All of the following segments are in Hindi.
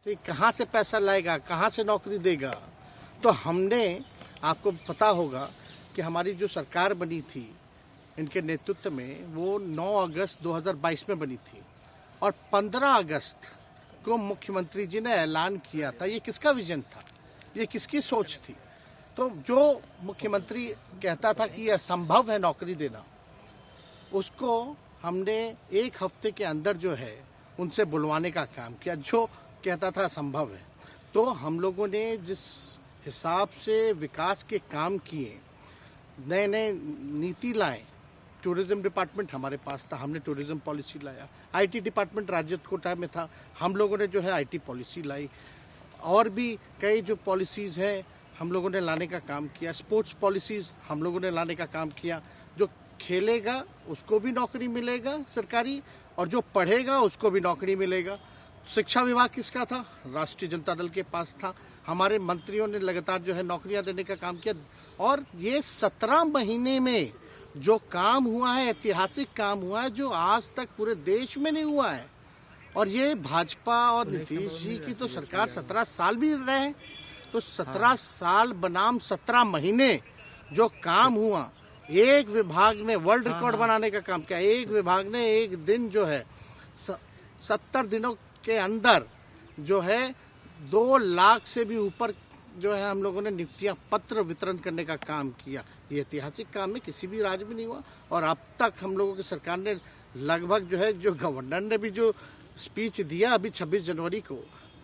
कहाँ से पैसा लाएगा, कहाँ से नौकरी देगा। तो हमने, आपको पता होगा कि हमारी जो सरकार बनी थी इनके नेतृत्व में, वो 9 अगस्त 2022 में बनी थी और 15 अगस्त को मुख्यमंत्री जी ने ऐलान किया था। ये किसका विजन था, ये किसकी सोच थी? तो जो मुख्यमंत्री कहता था कि यह असंभव है नौकरी देना, उसको हमने एक हफ्ते के अंदर जो है उनसे बुलवाने का काम किया, जो कहता था असंभव है। तो हम लोगों ने जिस हिसाब से विकास के काम किए, नए नए नीति लाए, टूरिज्म डिपार्टमेंट हमारे पास था, हमने टूरिज्म पॉलिसी लाया। आईटी डिपार्टमेंट राज्य कोटा में था, हम लोगों ने जो है आईटी पॉलिसी लाई। और भी कई जो पॉलिसीज़ हैं हम लोगों ने लाने का काम किया। स्पोर्ट्स पॉलिसीज़ हम लोगों ने लाने का काम किया। जो खेलेगा उसको भी नौकरी मिलेगा सरकारी, और जो पढ़ेगा उसको भी नौकरी मिलेगा। शिक्षा विभाग किसका था? राष्ट्रीय जनता दल के पास था। हमारे मंत्रियों ने लगातार जो है नौकरियां देने का काम किया। और ये 17 महीने में जो काम हुआ है, ऐतिहासिक काम हुआ है, जो आज तक पूरे देश में नहीं हुआ है। और ये भाजपा और नीतीश जी की तो सरकार 17 साल भी रहे, तो 17 साल बनाम 17 महीने जो काम हुआ, एक विभाग ने वर्ल्ड रिकॉर्ड बनाने का काम किया। एक विभाग ने एक दिन जो है 70 दिनों के अंदर जो है 2 लाख से भी ऊपर जो है हम लोगों ने नियुक्तियां पत्र वितरण करने का काम किया। ये ऐतिहासिक काम है, किसी भी राज्य में नहीं हुआ। और अब तक हम लोगों की सरकार ने लगभग जो है, जो गवर्नर ने भी जो स्पीच दिया अभी 26 जनवरी को,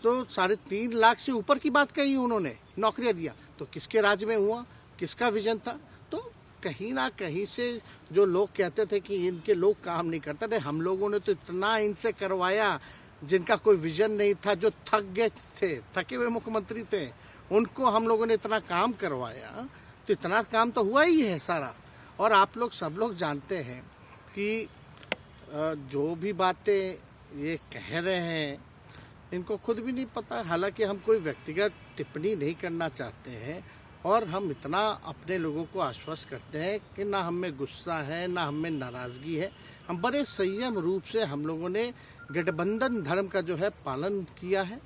तो 3.5 लाख से ऊपर की बात कही उन्होंने, नौकरियां दिया। तो किसके राज्य में हुआ, किसका विजन था? तो कहीं ना कहीं से जो लोग कहते थे कि इनके लोग काम नहीं करते थे, हम लोगों ने तो इतना इनसे करवाया जिनका कोई विजन नहीं था, जो थक गए थे, थके हुए मुख्यमंत्री थे, उनको हम लोगों ने इतना काम करवाया। तो इतना काम तो हुआ ही है सारा। और आप लोग सब लोग जानते हैं कि जो भी बातें ये कह रहे हैं इनको खुद भी नहीं पता। हालांकि हम कोई व्यक्तिगत टिप्पणी नहीं करना चाहते हैं, और हम इतना अपने लोगों को आश्वस्त करते हैं कि ना हम में गुस्सा है, ना हम में नाराज़गी है। हम बड़े संयम रूप से हम लोगों ने गठबंधन धर्म का जो है पालन किया है,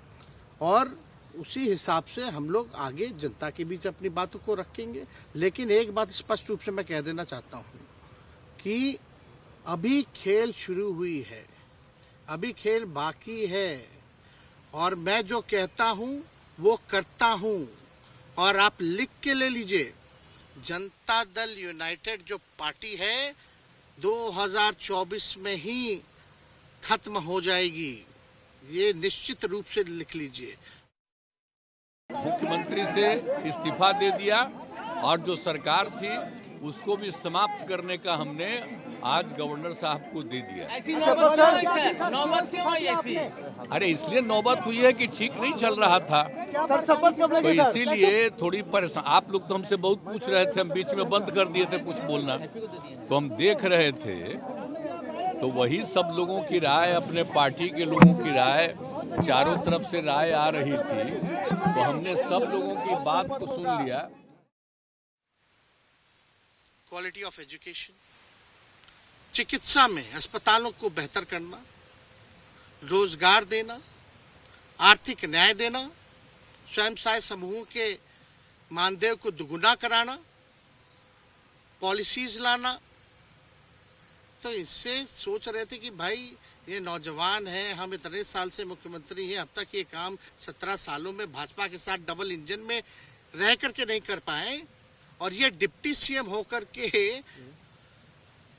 और उसी हिसाब से हम लोग आगे जनता के बीच अपनी बातों को रखेंगे। लेकिन एक बात स्पष्ट रूप से मैं कह देना चाहता हूँ कि अभी खेल शुरू हुई है, अभी खेल बाकी है, और मैं जो कहता हूँ वो करता हूँ। और आप लिख के ले लीजिए, जनता दल यूनाइटेड जो पार्टी है 2024 में ही खत्म हो जाएगी, ये निश्चित रूप से लिख लीजिए। मुख्यमंत्री से इस्तीफा दे दिया और जो सरकार थी उसको भी समाप्त करने का हमने आज गवर्नर साहब को दे दिया। ऐसी नौबत क्यों आई ऐसी? अरे इसलिए नौबत हुई है कि ठीक नहीं चल रहा था, तो इसीलिए थोड़ी परेशान। आप लोग तो हमसे बहुत पूछ रहे थे, हम बीच में बंद कर दिए थे कुछ बोलना, तो हम देख रहे थे। तो वही सब लोगों की राय, अपने पार्टी के लोगों की राय, चारों तरफ से राय आ रही थी, तो हमने सब लोगों की बात को सुन लिया। क्वालिटी ऑफ एजुकेशन, चिकित्सा में अस्पतालों को बेहतर करना, रोजगार देना, आर्थिक न्याय देना, स्वयं सहायता समूहों के मानदेय को दुगुना कराना, पॉलिसीज लाना। तो इससे सोच रहे थे कि भाई ये नौजवान है, हम इतने साल से मुख्यमंत्री हैं, अब तक ये काम 17 सालों में भाजपा के साथ डबल इंजन में रह करके नहीं कर पाए, और ये डिप्टी सीएम होकर के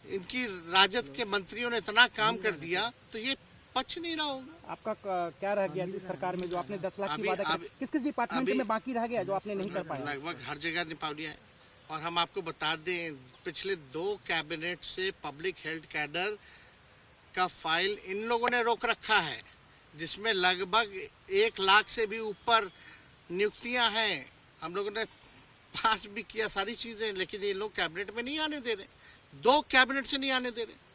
इनकी राजद के मंत्रियों ने इतना काम कर दिया, तो ये पच नहीं रहा होगा। आपका क्या रह गया इस सरकार में, जो आपने 10 लाख की वादा किया, किस किस डिपार्टमेंट में बाकी रह गया जो आपने नहीं कर पाया? लगभग हर जगह निपा दिया है। और हम आपको बता दें, पिछले 2 कैबिनेट से पब्लिक हेल्थ कैडर का फाइल इन लोगों ने रोक रखा है, जिसमें लगभग 1 लाख से भी ऊपर नियुक्तियां हैं। हम लोगों ने पास भी किया सारी चीजें, लेकिन ये लोग कैबिनेट में नहीं आने दे रहे। 2 कैबिनेट से नहीं आने दे रहे।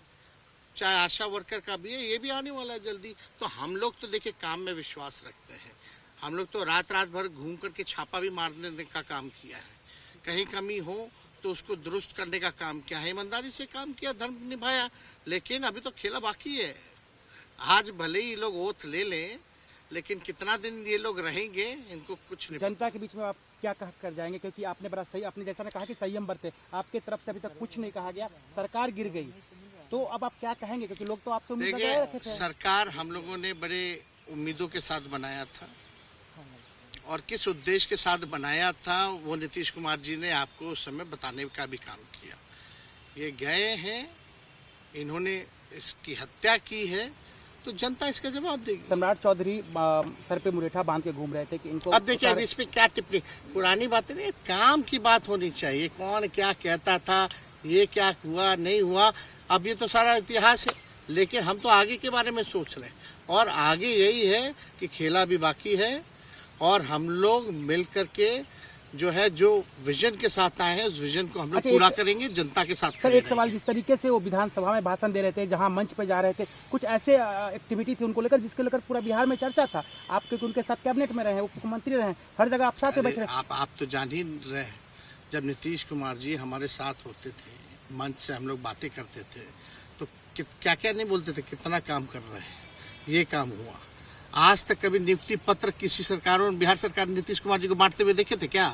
चाहे आशा वर्कर का भी है, ये भी आने वाला है जल्दी। तो हम लोग तो देखिए काम में विश्वास रखते हैं। हम लोग तो रात भर घूम करके छापा भी मारने का काम किया है। कहीं कमी हो तो उसको दुरुस्त करने का काम किया है, ईमानदारी से काम किया, धर्म निभाया। लेकिन अभी तो खेला बाकी है। आज भले ही लोग ओथ ले लें, लेकिन कितना दिन ये लोग रहेंगे इनको कुछ नहीं जनता के बीच में आप क्या कह कर जाएंगे, क्योंकि आपने बड़ा सही, आपने जैसा ने कहा कि संयम बरते, आपके तरफ से अभी तक कुछ नहीं कहा गया, सरकार गिर गई, तो अब आप क्या कहेंगे, क्योंकि लोग तो आपसे उम्मीद लगाए रखे देखिए थे। सरकार हम लोगों ने बड़े उम्मीदों के साथ बनाया था, और किस उद्देश्य के साथ बनाया था वो नीतीश कुमार जी ने आपको उस समय बताने का भी काम किया। ये गए हैं, इन्होंने इसकी हत्या की है, तो जनता इसका जवाब देगी। सम्राट चौधरी सर पे मुरेठा बांध के घूम रहे थे कि इनको, अब देखिए अब इस पे क्या टिप्पणी, पुरानी बातें नहीं, काम की बात होनी चाहिए। कौन क्या कहता था, ये क्या हुआ नहीं हुआ, अब ये तो सारा इतिहास है, लेकिन हम तो आगे के बारे में सोच रहे हैं, और आगे यही है कि खेला भी बाकी है, और हम लोग मिल करके जो है, जो विजन के साथ आए हैं उस विजन को हम लोग पूरा करेंगे, जनता के साथ। सर एक सवाल, जिस तरीके से वो विधानसभा में भाषण दे रहे थे, जहां मंच पे जा रहे थे, कुछ ऐसे एक्टिविटी थी उनको लेकर जिसके लेकर पूरा बिहार में चर्चा था, आप क्योंकि उनके साथ कैबिनेट में रहे, मुख्यमंत्री रहे, हर जगह आप साथ बैठे रहे। आप तो जान ही रहे हैं, जब नीतीश कुमार जी हमारे साथ होते थे, मंच से हम लोग बातें करते थे, तो क्या क्या नहीं बोलते थे, कितना काम कर रहे हैं, ये काम हुआ। आज तक कभी नियुक्ति पत्र किसी सरकारों ने, बिहार सरकार ने नीतीश कुमार जी को बांटते हुए देखे थे क्या?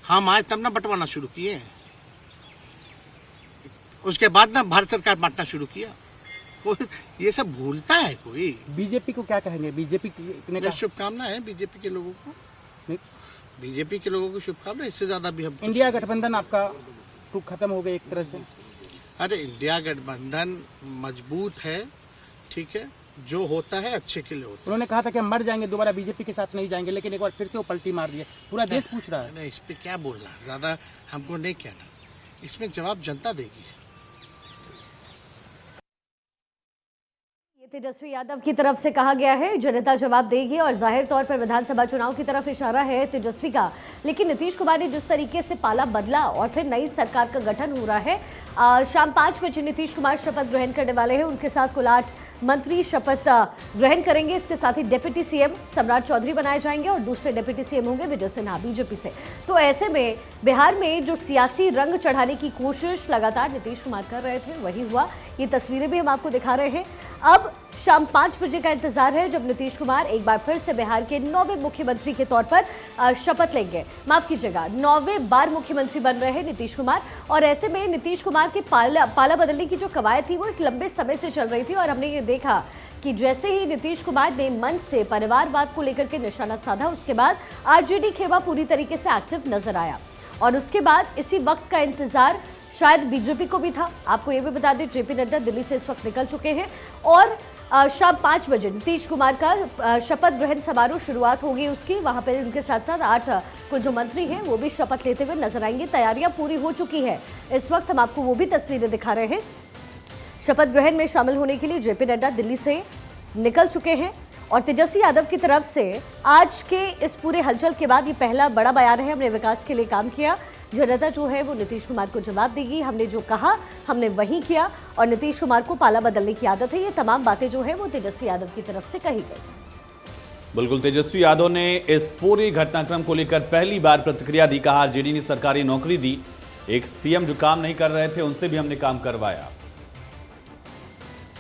हम आए तब ना बंटवाना शुरू किए, उसके बाद ना भारत सरकार बांटना शुरू किया। कोई ये सब भूलता है कोई? बीजेपी को क्या कहेंगे? बीजेपी ने शुभकामना है बीजेपी के लोगों को, बीजेपी के लोगों को शुभकामना, इससे ज्यादा भी हम। इंडिया गठबंधन आपका खत्म हो गया एक तरह से। अरे इंडिया गठबंधन मजबूत है, ठीक है, जो होता है अच्छे के लिए होता है। उन्होंने कहा था कि हम मर जाएंगे, दोबारा बीजेपी के साथ नहीं जाएंगे, लेकिन एक बार फिर से वो पलटी मार दिए, पूरा देश पूछ रहा है। नहीं, इस पे क्या बोलना, ज्यादा हमको नहीं कहना, इसमें जवाब जनता देगी। तेजस्वी यादव की तरफ से कहा गया है जनता जवाब देगी, और जाहिर तौर पर विधानसभा चुनाव की तरफ इशारा है तेजस्वी का। लेकिन नीतीश कुमार ने जिस तरीके से पाला बदला और फिर नई सरकार का गठन हो रहा है, शाम 5 बजे नीतीश कुमार शपथ ग्रहण करने वाले हैं। उनके साथ कुल 8 मंत्री शपथ ग्रहण करेंगे। इसके साथ ही डिप्टी सीएम सम्राट चौधरी बनाए जाएंगे और दूसरे डिप्टी सीएम होंगे विजय सिन्हा बीजेपी से। तो ऐसे में बिहार में जो सियासी रंग चढ़ाने की कोशिश लगातार नीतीश कुमार कर रहे थे वही हुआ। ये तस्वीरें भी हम आपको दिखा रहे हैं। अब शाम 5 बजे का इंतजार है जब नीतीश कुमार एक बार फिर से बिहार के 9वें मुख्यमंत्री के तौर पर शपथ लेंगे। माफ कीजिएगा, 9वें बार मुख्यमंत्री बन रहे हैं नीतीश कुमार। और ऐसे में नीतीश कुमार के पाला बदलने की जो कवायद थी वो एक लंबे समय से चल रही थी, और हमने ये देखा कि जैसे ही नीतीश कुमार ने मंच से परिवारवाद को लेकर के निशाना साधा, उसके बाद आरजेडी खेमा पूरी तरीके से एक्टिव नजर आया। और उसके बाद इसी वक्त का इंतजार शायद बीजेपी को भी था। आपको ये भी बता दें, जेपी नड्डा दिल्ली से इस वक्त निकल चुके हैं और शाम 5 बजे नीतीश कुमार का शपथ ग्रहण समारोह शुरुआत होगी उसकी। वहां पर उनके साथ साथ 8 कुछ जो मंत्री हैं वो भी शपथ लेते हुए नजर आएंगे। तैयारियां पूरी हो चुकी है। इस वक्त हम आपको वो भी तस्वीरें दिखा रहे हैं। शपथ ग्रहण में शामिल होने के लिए जेपी नड्डा दिल्ली से निकल चुके हैं, और तेजस्वी यादव की तरफ से आज के इस पूरे हलचल के बाद ये पहला बड़ा बयान है, हमने विकास के लिए काम किया, जनता जो है वो नीतीश कुमार को जवाब देगी, हमने जो कहा हमने वही किया, और नीतीश कुमार को पाला बदलने की आदत है। ये तमाम बातें जो है वो तेजस्वी यादव की तरफ से कही गई। बिल्कुल, तेजस्वी यादव ने इस पूरे घटनाक्रम को लेकर पहली बार प्रतिक्रिया दी। कहा आरजेडी ने सरकारी नौकरी दी, एक सीएम जो काम नहीं कर रहे थे उनसे भी हमने काम करवाया।